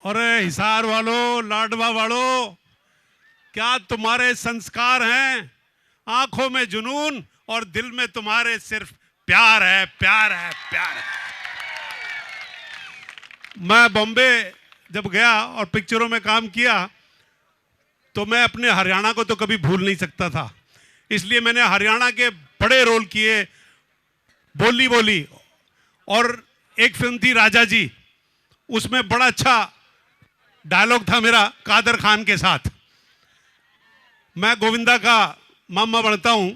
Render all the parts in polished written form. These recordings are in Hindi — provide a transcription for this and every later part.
अरे हिसार वालों, लाडवा वालों, क्या तुम्हारे संस्कार हैं? आंखों में जुनून और दिल में तुम्हारे सिर्फ प्यार है, प्यार है, प्यार है। मैं बॉम्बे जब गया और पिक्चरों में काम किया तो मैं अपने हरियाणा को तो कभी भूल नहीं सकता था, इसलिए मैंने हरियाणा के बड़े रोल किए। बोली बोली और एक फिल्म थी राजा जी, उसमें बड़ा अच्छा डायलॉग था मेरा कादर खान के साथ। मैं गोविंदा का मामा बनता हूं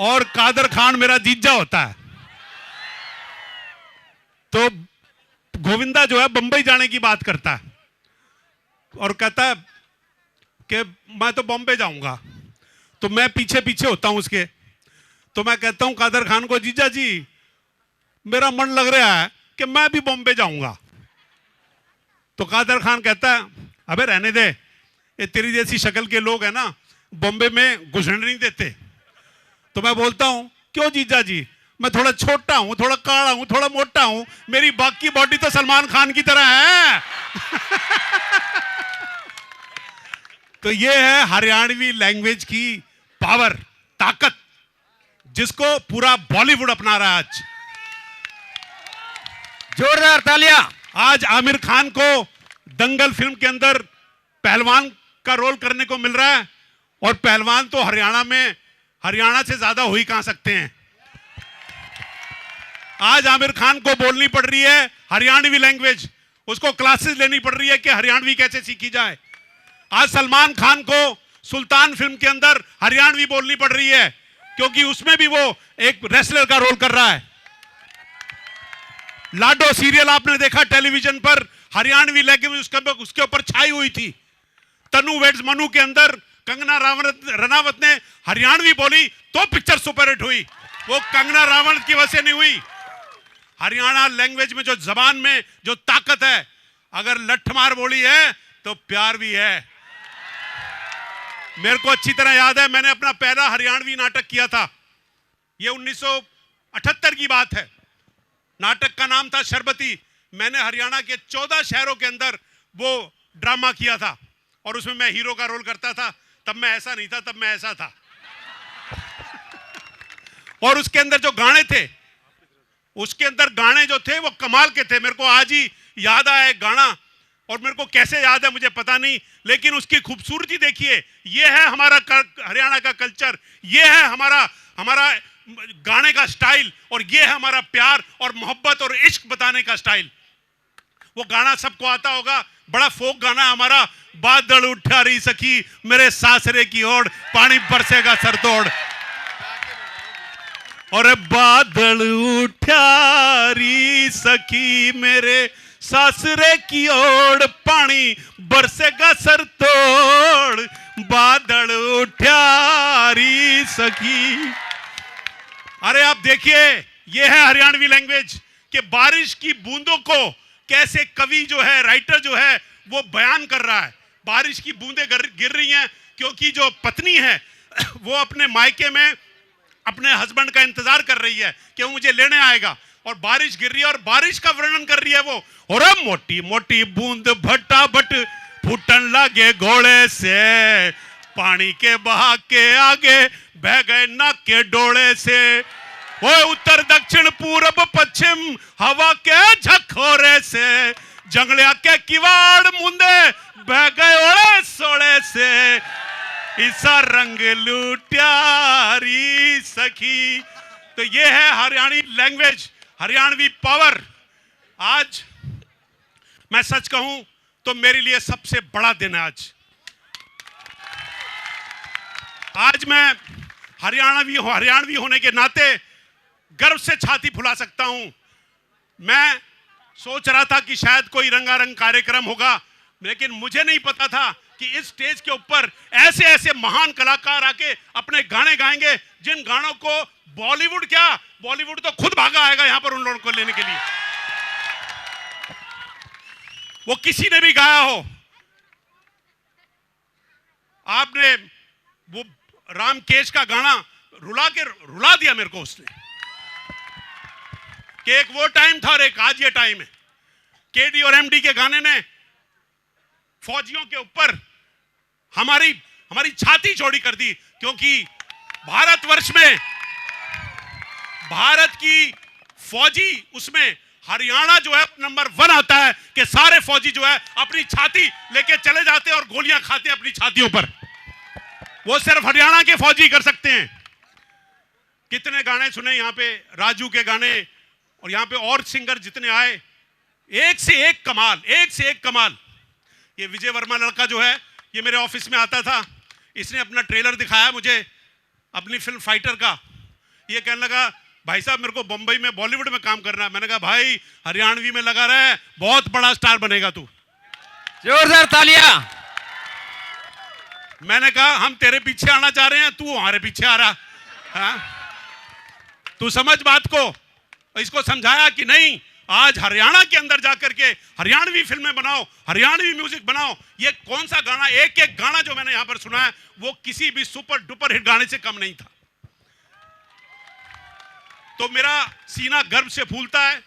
और कादर खान मेरा जीजा होता है। तो गोविंदा जो है बंबई जाने की बात करता है और कहता है कि मैं तो बॉम्बे जाऊंगा। तो मैं पीछे पीछे होता हूं उसके। तो मैं कहता हूं कादर खान को, जीजा जी मेरा मन लग रहा है कि मैं भी बॉम्बे जाऊंगा। तो कादर खान कहता है, अबे रहने दे, ये तेरी जैसी शक्ल के लोग हैं ना बॉम्बे में घुसने नहीं देते। तो मैं बोलता हूं, क्यों जीजा जी, मैं थोड़ा छोटा हूं, थोड़ा काला हूं, थोड़ा मोटा हूं, मेरी बाकी बॉडी तो सलमान खान की तरह है। तो ये है हरियाणवी लैंग्वेज की पावर, ताकत, जिसको पूरा बॉलीवुड अपना रहा है आज। जोरदार तालियां। आज आमिर खान को दंगल फिल्म के अंदर पहलवान का रोल करने को मिल रहा है और पहलवान तो हरियाणा से ज्यादा हो ही कहां सकते हैं। आज आमिर खान को बोलनी पड़ रही है हरियाणवी लैंग्वेज, उसको क्लासेस लेनी पड़ रही है कि हरियाणवी कैसे सीखी जाए। आज सलमान खान को सुल्तान फिल्म के अंदर हरियाणवी बोलनी पड़ रही है क्योंकि उसमें भी वो एक रेसलर का रोल कर रहा है। लाडो सीरियल आपने देखा टेलीविजन पर, हरियाणवी लैंग्वेज उसके ऊपर छाई हुई थी। तनु वेड्स मनु के अंदर कंगना रनावत ने हरियाणवी बोली तो पिक्चर सुपरहिट हुई, वो कंगना रावत की वजह से नहीं हुई। हरियाणा लैंग्वेज में जो जबान में जो ताकत है, अगर लठमार बोली है तो प्यार भी है। मेरे को अच्छी तरह याद है, मैंने अपना पहला हरियाणवी नाटक किया था, यह 1978 की बात है। नाटक का नाम था शरबती। मैंने हरियाणा के 14 शहरों के अंदर वो ड्रामा किया था और उसमें मैं हीरो का रोल करता था। तब मैं ऐसा नहीं था, तब मैं ऐसा था। और उसके अंदर जो गाने थे, उसके अंदर गाने जो थे वो कमाल के थे। मेरे को आज ही याद आया एक गाना, और मेरे को कैसे याद है मुझे पता नहीं, लेकिन उसकी खूबसूरती देखिए। ये है हमारा हरियाणा का कल्चर, ये है हमारा गाने का स्टाइल, और ये है हमारा प्यार और मोहब्बत और इश्क बताने का स्टाइल। वो गाना सबको आता होगा, बड़ा फोक गाना हमारा, बादल उठा रही सखी मेरे सासरे की ओर, पानी बरसेगा सरतोड़। और बादल उठा रही सखी मेरे सासरे की ओर, पानी बरसेगा सरतोड़, बादल उठा रही सखी। अरे आप देखिए, ये है हरियाणवी लैंग्वेज कि बारिश की बूंदों को कैसे कवि जो है, राइटर जो है, वो बयान कर रहा है। बारिश की बूंदें गिर रही हैं क्योंकि जो पत्नी है वो अपने मायके में अपने हस्बैंड का इंतजार कर रही है कि वो मुझे लेने आएगा, और बारिश गिर रही है और बारिश का वर्णन कर रही है वो। और मोटी मोटी बूंद भट्टा भट फूटन लगे घोड़े से, पानी के बहा के आगे बह गए नाक के डोले से। वो उत्तर दक्षिण पूरब पश्चिम हवा के झकोरे से, जंगलिया के किवाड़ मुंदे बह गए ओले सोले से, इसा रंग लुटियारी सखी। तो ये है हरियाणवी लैंग्वेज, हरियाणवी पावर। आज मैं सच कहूं तो मेरे लिए सबसे बड़ा दिन है आज मैं हरियाणवी होने के नाते गर्व से छाती फुला सकता हूं। मैं सोच रहा था कि शायद कोई रंगारंग कार्यक्रम होगा, लेकिन मुझे नहीं पता था कि इस स्टेज के ऊपर ऐसे ऐसे महान कलाकार आके अपने गाने गाएंगे, जिन गानों को बॉलीवुड तो खुद भागा आएगा यहां पर उन लोगों को लेने के लिए। वो किसी ने भी गाया हो। आपने वो रामकेश का गाना रुला दिया मेरे को उसने, कि एक वो टाइम था और एक आज ये टाइम है। केडी और एमडी के गाने ने फौजियों के ऊपर हमारी छाती चौड़ी कर दी, क्योंकि भारतवर्ष में भारत की फौजी उसमें हरियाणा जो है नंबर 1 आता है कि सारे फौजी जो है अपनी छाती लेके चले जाते हैं और गोलियां खाते हैं अपनी छातियों पर। वो सिर्फ हरियाणा के फौजी कर सकते हैं। कितने गाने सुने यहाँ पे, राजू के गाने, और यहाँ पे और सिंगर जितने आए, एक से एक कमाल, एक से एक कमाल। ये विजय वर्मा लड़का जो है, ये मेरे ऑफिस में आता था, इसने अपना ट्रेलर दिखाया मुझे अपनी फिल्म फाइटर का। ये कहने लगा भाई साहब मेरे को बंबई में बॉलीवुड में काम करना है। मैंने कहा भाई हरियाणवी में लगा रहा है, बहुत बड़ा स्टार बनेगा तू। जोरदार तालियां। मैंने कहा हम तेरे पीछे आना चाह रहे हैं, तू हमारे पीछे आ रहा। हाँ? तू समझ बात को। इसको समझाया कि नहीं, आज हरियाणा के अंदर जाकर के हरियाणवी फिल्में बनाओ, हरियाणवी म्यूजिक बनाओ। ये कौन सा गाना, एक एक गाना जो मैंने यहां पर सुना है वो किसी भी सुपर डुपर हिट गाने से कम नहीं था। तो मेरा सीना गर्व से फूलता है।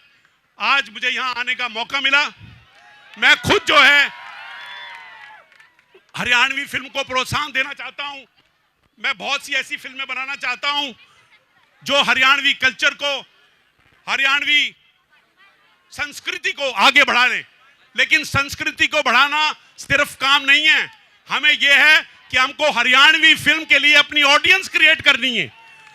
आज मुझे यहां आने का मौका मिला। मैं खुद जो है हरियाणवी फिल्म को प्रोत्साहन देना चाहता हूं। मैं बहुत सी ऐसी फिल्में बनाना चाहता हूं जो हरियाणवी कल्चर को, हरियाणवी संस्कृति को आगे बढ़ा रहे। लेकिन संस्कृति को बढ़ाना सिर्फ काम नहीं है, हमें यह है कि हमको हरियाणवी फिल्म के लिए अपनी ऑडियंस क्रिएट करनी है।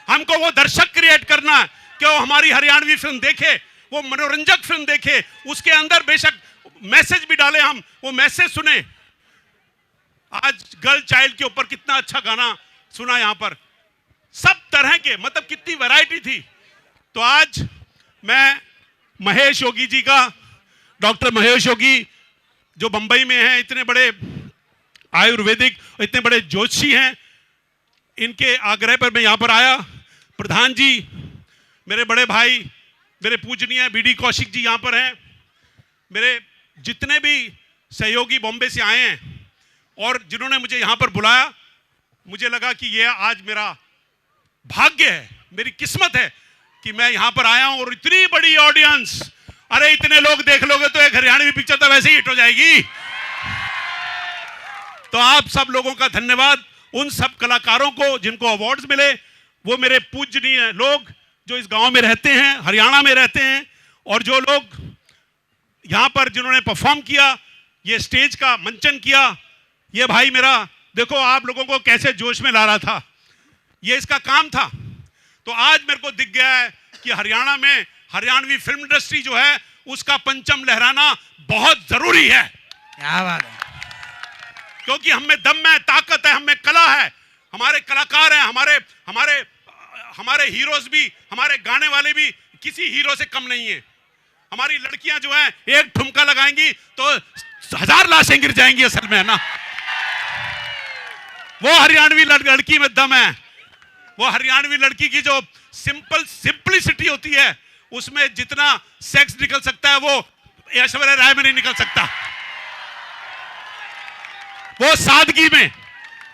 हमको वो दर्शक क्रिएट करना है कि वो हमारी हरियाणवी फिल्म देखे, वो मनोरंजक फिल्म देखे, उसके अंदर बेशक मैसेज भी डाले, हम वो मैसेज सुने। आज गर्ल चाइल्ड के ऊपर कितना अच्छा गाना सुना यहां पर, सब तरह के, मतलब कितनी वैरायटी थी। तो आज मैं महेश योगी जी का, डॉक्टर महेश योगी जो बंबई में हैं, इतने बड़े आयुर्वेदिक, इतने बड़े ज्योतिषी हैं, इनके आग्रह पर मैं यहां पर आया। प्रधान जी, मेरे बड़े भाई, मेरे पूजनीय बीडी कौशिक जी यहां पर हैं। मेरे जितने भी सहयोगी बॉम्बे से आए हैं और जिन्होंने मुझे यहां पर बुलाया, मुझे लगा कि यह आज मेरा भाग्य है, मेरी किस्मत है कि मैं यहां पर आया हूं और इतनी बड़ी ऑडियंस। अरे इतने लोग देख लोगे तो एक हरियाणवी पिक्चर तो वैसे ही हिट हो जाएगी। तो आप सब लोगों का धन्यवाद। उन सब कलाकारों को जिनको अवार्ड्स मिले, वो मेरे पूजनीय लोग जो इस गांव में रहते हैं, हरियाणा में रहते हैं, और जो लोग यहां पर जिन्होंने परफॉर्म किया, ये स्टेज का मंचन किया, ये भाई मेरा देखो आप लोगों को कैसे जोश में ला रहा था, ये इसका काम था। तो आज मेरे को दिख गया है कि हरियाणा में हरियाणवी फिल्म इंडस्ट्री जो है उसका परचम लहराना बहुत जरूरी है। क्या बात है। क्योंकि हम में दम है, ताकत है, हम में कला है, हमारे कलाकार हैं, हमारे हीरोज भी, हमारे गाने वाले भी किसी हीरो से कम नहीं है। हमारी लड़कियां जो हैं एक ठुमका लगाएंगी तो 1000 लाशें गिर जाएंगी असल में, है ना। वो हरियाणवी लड़की में दम है। वो हरियाणवी लड़की की जो सिंपलिसिटी होती है, उसमें जितना सेक्स निकल सकता है वो ऐश्वर्या राय में नहीं निकल सकता, वो सादगी में।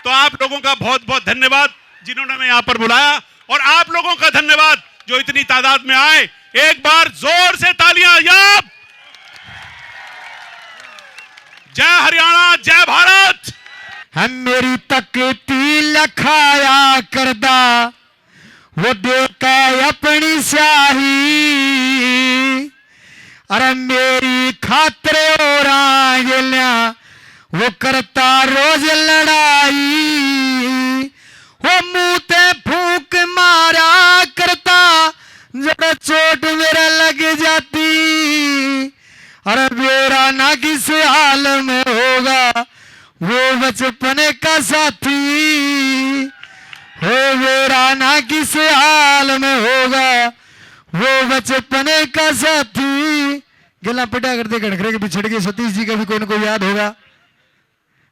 तो आप लोगों का बहुत बहुत धन्यवाद जिन्होंने हमें यहां पर बुलाया, और आप लोगों का धन्यवाद जो इतनी तादाद में आए। एक बार जोर से तालियां। याब जय हरियाणा, जय भारत। हम मेरी तकती लखाया करदा, वो देता अपनी स्याही। अरे मेरी खातिर और आंगलियां, वो करता रोज लड़ाई। वो मुंह ते फूंक मारा करता, जब चोट मेरा लग जाती। अरे मेरा ना किस हाल में होगा वो बचपन का साथी। हो मेरा ना किस हाल में होगा वो बचपन का साथी। गिला पिटा करते खड़खड़े के पिछड़ के सतीश जी का भी कोई ना कोई याद होगा।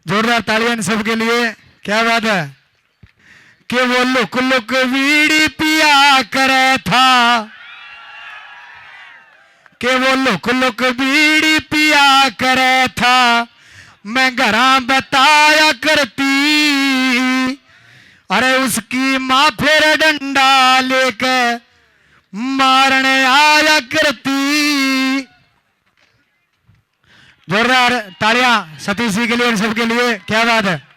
जोरदार तालियां इन सबके लिए। क्या बात है कि वो लुक लुक बीड़ी पिया करे था, कि वो लुक लुक बीड़ी पिया करे था। मैं घरा बताया करती, अरे उसकी माँ फिर डंडा लेके मारने आया करती। जोरदार तालियां सतीश जी के लिए, इन सबके लिए, क्या बात है।